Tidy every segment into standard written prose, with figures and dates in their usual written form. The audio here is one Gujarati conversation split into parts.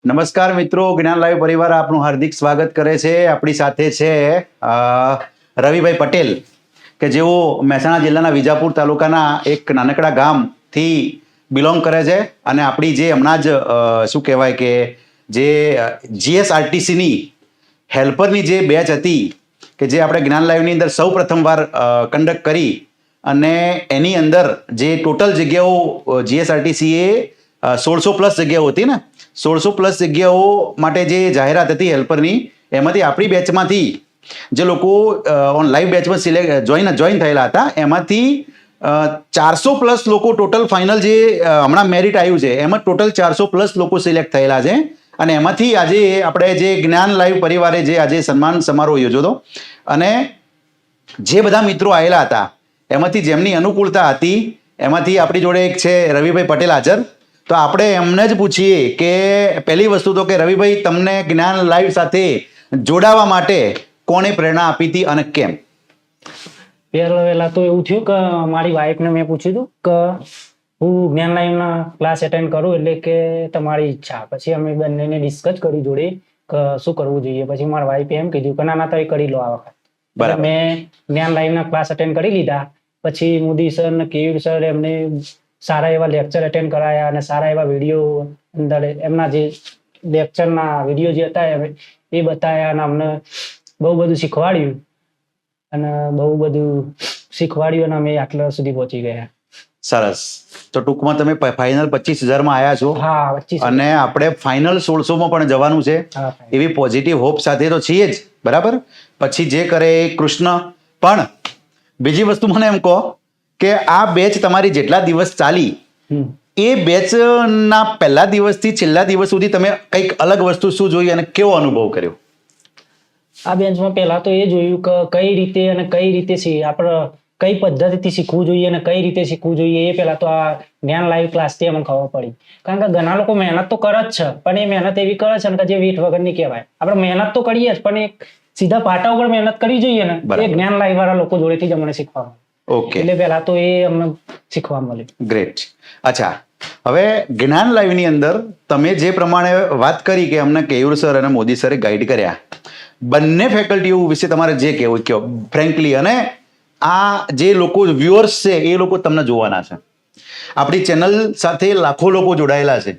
નમસ્કાર મિત્રો, જ્ઞાન લાઈવ પરિવાર આપનું હાર્દિક સ્વાગત કરે છે. આપણી સાથે છે રવિભાઈ પટેલ કે જેઓ મહેસાણા જિલ્લાના વિજાપુર તાલુકાના એક નાનકડા ગામથી બિલોંગ કરે છે અને આપણી જે હમણાં જ શું કહેવાય કે જે જીએસઆરટીસીની હેલ્પરની જે બેચ હતી કે જે આપણે જ્ઞાન લાઈવની અંદર સૌ પ્રથમવાર કન્ડક્ટ કરી અને એની અંદર જે ટોટલ જગ્યાઓ જીએસઆરટીસીએ 1600+ જગ્યાઓ હતી ને, 1600+ જગ્યાઓ માટે જે જાહેરાત હતી હેલ્પરની, એમાંથી આપણી બેચમાંથી જે લોકો લાઈવ બેચમાં જોઈન થયેલા હતા એમાંથી 400+ લોકો ટોટલ ફાઇનલ જે હમણાં મેરિટ આવ્યું છે એમાં ટોટલ 400+ લોકો સિલેક્ટ થયેલા છે. અને એમાંથી આજે આપણે જે જ્ઞાન લાઈવ પરિવારે જે આજે સન્માન સમારોહ યોજ્યો હતો અને જે બધા મિત્રો આવેલા હતા એમાંથી જેમની અનુકૂળતા હતી એમાંથી આપણી જોડે એક છે રવિભાઈ પટેલ હાજર. તો આપણે એમને જ પૂછીએ કે પહેલી વસ્તુ તો કે રવિભાઈ, તમને જ્ઞાન લાઈવ સાથે જોડાવા માટે કોણે પ્રેરણા આપી હતી અને કેમ? પહેલા તો એવું થયું કે મારી વાઈફને મેં પૂછ્યું હતું કે હું જ્ઞાન લાઈવના ક્લાસ એટેન્ડ કરું એટલે કે તમારી ઈચ્છા. પછી અમે બંનેને ડિસ્કસ કરી જોડે કે શું કરવું જોઈએ. પછી મારા વાઈફે એમ કીધું કે ના તો એ કરી લો આ વખત. બરાબર. મેં જ્ઞાન લાઈવના ક્લાસ એટેન્ડ કરી લીધા. પછી મોદી સર ને કેયુર સર એમને સારા એવા લેક્ચર એટેન્ડ કરાયા અને સારા એવા વિડીયો અંદર એમના જે લેક્ચરના વિડીયો જે હતા એ બતાવ્યા અને અમને બહુ બધું શીખવાડ્યું અને બહુ બધું શીખવાડ્યું અને અમે આટલા સુધી પહોંચી ગયા. સરસ. તો ટૂંકમાં તમે ફાઇનલ 25,000માં આવ્યા છો. હા, 25,000. અને આપણે ફાઇનલ 1600માં પણ જવાનું છે એવી પોઝિટિવ હોપ સાથે તો છીએ જ, બરાબર. પછી જે કરે એ કૃષ્ણ. પણ બીજી વસ્તુ મને એમ કહો કે આ બેચ તમારી જેટલા દિવસ ચાલી એ બેચના પહેલા દિવસથી છેલ્લા દિવસ સુધી તમે કંઈક અલગ વસ્તુ શું જોઈ અને કેવો અનુભવ કર્યો? આ બેન્ચમાં પહેલા તો એ જોયું કે કઈ રીતે અને કઈ રીતે આપણે કઈ પદ્ધતિથી શીખવું જોઈએ અને કઈ રીતે શીખવું જોઈએ એ પહેલા તો આ જ્ઞાન લાઈવ ક્લાસથી અમને ખબર પડી. કારણ કે ઘણા લોકો મહેનત તો કરે જ છે પણ એ મહેનત એવી કરે છે કે જે વેઠ વગરની કહેવાય. આપણે મહેનત તો કરીએ જ પણ એક સીધા પાટા ઉપર મહેનત કરવી જોઈએ ને, એ જ્ઞાન લાઈવ વાળા લોકો જોડેથી જ અમને શીખવા મળે. ઓકે, એટલે પહેલા તો એ અમને શીખવા મળ્યું. ગ્રેટ. અચ્છા, હવે જ્ઞાન લાઈવની અંદર તમે જે પ્રમાણે વાત કરી કે અમને કેયુર સર અને મોદી સરે ગાઈડ કર્યા, બંને ફેકલ્ટીઓ વિશે તમારે જે કહેવું કહો ફ્રેન્કલી. અને આ જે લોકો વ્યુઅર્સ છે એ લોકો તમને જોવાના છે. આપણી ચેનલ સાથે લાખો લોકો જોડાયેલા છે,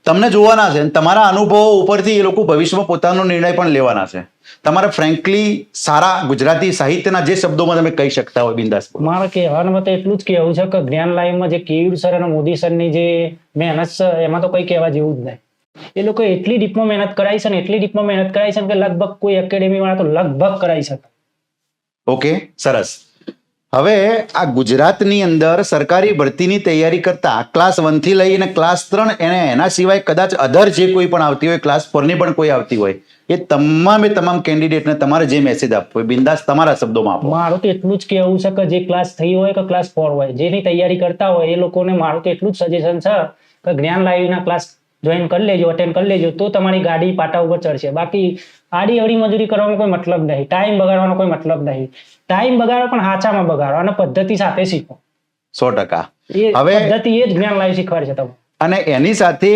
તમને જોવાના છે. તમારા અનુભવો ઉપરથી એ લોકો ભવિષ્યમાં પોતાનો નિર્ણય પણ લેવાના છે. તમારે ફ્રેન્કલી સારા ગુજરાતી સાહિત્યના જે શબ્દોમાં તમે કહી શકતા હોય બિંદાસ. મારે કહેવાનું મત એટલું જ કહેવું છે કે જ્ઞાન લાઈવમાં જે કેયુર સર અને મોદી સરની જે મહેનત છે એમાં તો કઈ કહેવા જેવું જ નહીં. એ લોકો એટલી ડીપમાં મહેનત કરાવી છે ને એટલી ડીપમાં મહેનત કરાવી છે કે લગભગ કોઈ એકેડેમી વાળા તો લગભગ કરાવી શકે. ઓકે, સરસ. હવે આ ગુજરાતની અંદર સરકારી ભરતીની તૈયારી કરતા ક્લાસ 1 થી લઈને ક્લાસ 3 એના સિવાય કદાચ અધર જે કોઈ પણ આવતી હોય, ક્લાસ 4 ની પણ કોઈ આવતી હોય, એ તમામ કેન્ડિડેટને તમારે જે મેસેજ આપવો હોય બિંદાસ તમારા શબ્દોમાં આપો. મારું તો એટલું જ કહેવું છે કે જે ક્લાસ 3 હોય કે ક્લાસ 4 હોય, જેની તૈયારી કરતા હોય એ લોકોને મારું તો એટલું જ સજેશન છે કે જ્ઞાન લાઈવના ક્લાસ જોઈન કરી લેજો, અટેન્ડ કરી લેજો, તો તમારી ગાડી પાટા ઉપર ચડશે. બાકી આડી અડી મજૂરી કરવાનો કોઈ મતલબ નહીં, ટાઈમ બગાડવાનો કોઈ મતલબ નહીં. ટાઈમ બગાડો પણ હાચામાં બગાડો અને પદ્ધતિ સાથે શીખો. 100%. હવે પદ્ધતિ એ જ જ્ઞાન લાઈવ શીખવાડે છે તમને. અને એની સાથે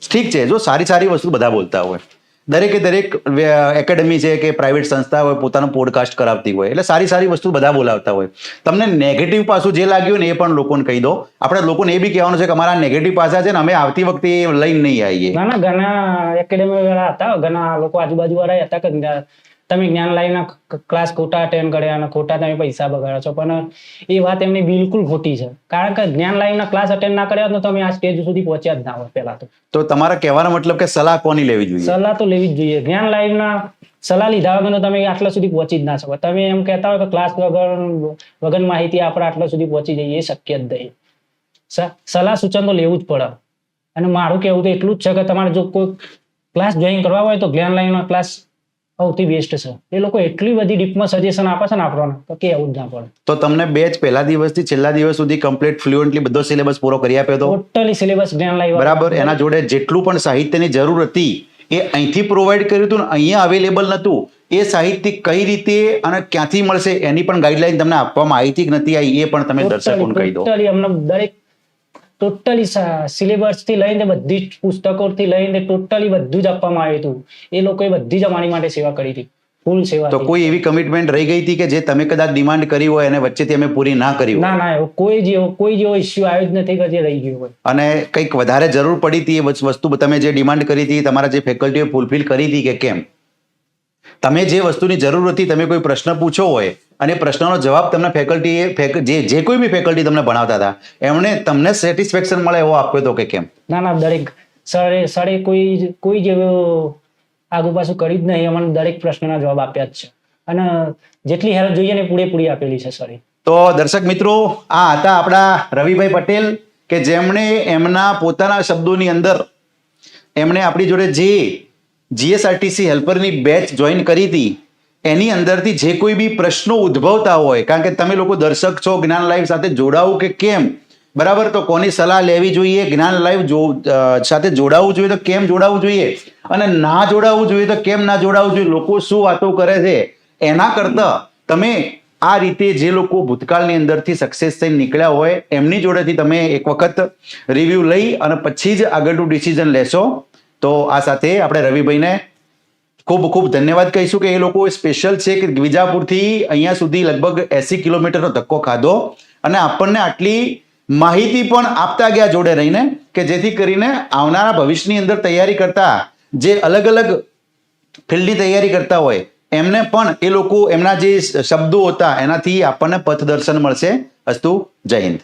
ઠીક છે, જો સારી વસ્તુ બધા બોલતા હોય, દરેક એકેડેમી છે કે પ્રાઇવેટ સંસ્થા હોય પોતાનો પોડકાસ્ટ કરાવતી હોય, એટલે સારી વસ્તુ બધા બોલાવતા હોય. તમને નેગેટિવ પાસું જે લાગ્યું ને એ પણ લોકોને કહી દો. આપણે લોકોને એ બી કહેવાનું છે કે અમારા નેગેટિવ પાસા છે ને અમે આવતી વખતે લઈને નહીં આવીએ. ના, ઘણા એકેડેમી વાળા હતા, ઘણા લોકો આજુબાજુ વાળા હતા કે તમે જ્ઞાન લાઈવના ક્લાસ ખોટા અટેન્ડ કર્યા અને ખોટા તમે પૈસા બગાડો છો. પણ એ વાત એમની બિલકુલ ખોટી છે. કારણ કે જ્ઞાન લાઈવના ક્લાસ અટેન્ડ ના કર્યા તો તમે આ સ્ટેજ સુધી પહોંચ્યા જ ના હોય. પહેલા તો તમારા કહેવાનો મતલબ કે સલાહ કોની લેવી જોઈએ? સલાહ તો લેવી જ જોઈએ. જ્ઞાન લાઈવના સલાહ લીધા વગર તમે આટલા સુધી પહોંચી જ ના શકો. તમે એમ કહેતા હોય કે ક્લાસ વગર માહિતી આપણે આટલા સુધી પહોંચી જઈએ, એ શક્ય જ નહીં. સલાહ સૂચન તો લેવું જ પડે. અને મારું કહેવું તો એટલું જ છે કે તમારે જો કોઈ ક્લાસ જોઈન કરવા હોય તો જ્ઞાન લાઈવના ક્લાસ સૌથી બેસ્ટ છે. એ લોકો એટલી બધી ડીપમાં સજેશન આપે છે ને આપણને તો કેવું જ ના પડે. તો તમને બેચ પહેલા દિવસથી છેલ્લા દિવસ સુધી કમ્પ્લીટ ફ્લુઅન્ટલી બધો સિલેબસ પૂરો કરી આપ્યો હતો? ટોટલી સિલેબસ જ્ઞાન લાઈવ બરાબર. એના જોડે જેટલું પણ સાહિત્યની જરૂર હતી એ અહીંથી પ્રોવાઈડ કર્યું હતું ને અહીંયા અવેલેબલ નહોતું. એ સાહિત્ય કઈ રીતે અને ક્યાંથી મળશે એની પણ ગાઈડલાઈન તમને આપવામાં આવી હતી કે નથી આવી એ પણ તમે દર્શકોને કહી દો. અમને દરેક ટોટલી સિલેબસ થી લઈને બધી જ પુસ્તકોથી લઈને ટોટલી બધું જ આપવામાં આવ્યું હતું. એ લોકોએ બધી જ અમારી માટે સેવા કરી હતી, ફૂલ સેવા તો હતી. કોઈ એવી કમિટમેન્ટ રહી ગઈ હતી કે જે તમે કદાચ ડિમાન્ડ કરી હોય અને વચ્ચેથી અમે પૂરી ના કરી હોય ના એવો કોઈ જેવો ઇસ્યુ આવ્યો જ નથી કે જે રહી ગયો હોય. અને કંઈક વધારે જરૂર પડી હતી એ વસ્તુ તમે જે ડિમાન્ડ કરી હતી તમારા જે ફેકલ્ટીએ ફૂલફિલ કરી હતી કે કેમ? તમે જે વસ્તુની જરૂર હતી, તમે કોઈ પ્રશ્ન પૂછો હોય અને પ્રશ્નનો જવાબ તમને ફેકલ્ટીએ જે કોઈ બી ફેકલ્ટી તમને ભણાવતા હતા એમણે તમને સેટિસ્ફેક્શન મળે એવો આપ્યો હતો કે કેમ? ના દરેક સરે કોઈ જેવો આગુ પાછું કર્યું જ નહીં. અમને દરેક પ્રશ્નના જવાબ આપ્યા જ છે અને જેટલી હેલ્પ જોઈએ ને પૂરેપૂરી આપેલી છે સરે. તો દર્શક મિત્રો, આ હતા આપણા રવિભાઈ પટેલ કે જેમણે એમના પોતાના શબ્દોની અંદર એમણે આપણી જોડે જે જીએસઆરટીસી હેલ્પરની બેચ જોઈન કરી હતી એની અંદરથી જે કોઈ બી પ્રશ્નો ઉદ્ભવતા હોય, કારણ કે તમે લોકો દર્શક છો, જ્ઞાન લાઈવ સાથે જોડાવું કે કેમ, બરાબર, તો કોની સલાહ લેવી જોઈએ, જ્ઞાન લાઈવ સાથે જોડાવું જોઈએ તો કેમ જોડાવું જોઈએ અને ના જોડાવું જોઈએ તો કેમ ના જોડાવું જોઈએ, લોકો શું વાતો કરે છે એના કરતા તમે આ રીતે જે લોકો ભૂતકાળની અંદરથી સક્સેસ થઈને નીકળ્યા હોય એમની જોડેથી તમે એક વખત રિવ્યુ લઈ અને પછી જ આગળનું ડિસિઝન લેશો. તો આ સાથે આપણે રવિભાઈને ખૂબ ખૂબ ધન્યવાદ કહીશું કે એ લોકો સ્પેશિયલ છે કે વિજાપુરથી અહીંયા સુધી લગભગ 80 કિલોમીટરનો ધક્કો ખાધો અને આપણને આટલી માહિતી પણ આપતા ગયા જોડે રહીને કે જેથી કરીને આવનારા ભવિષ્યની અંદર તૈયારી કરતા જે અલગ અલગ ફિલ્ડની તૈયારી કરતા હોય એમને પણ એ લોકો એમના જે શબ્દો હતા એનાથી આપણને પથદર્શન મળશે. અસ્તુ, જય હિન્દ.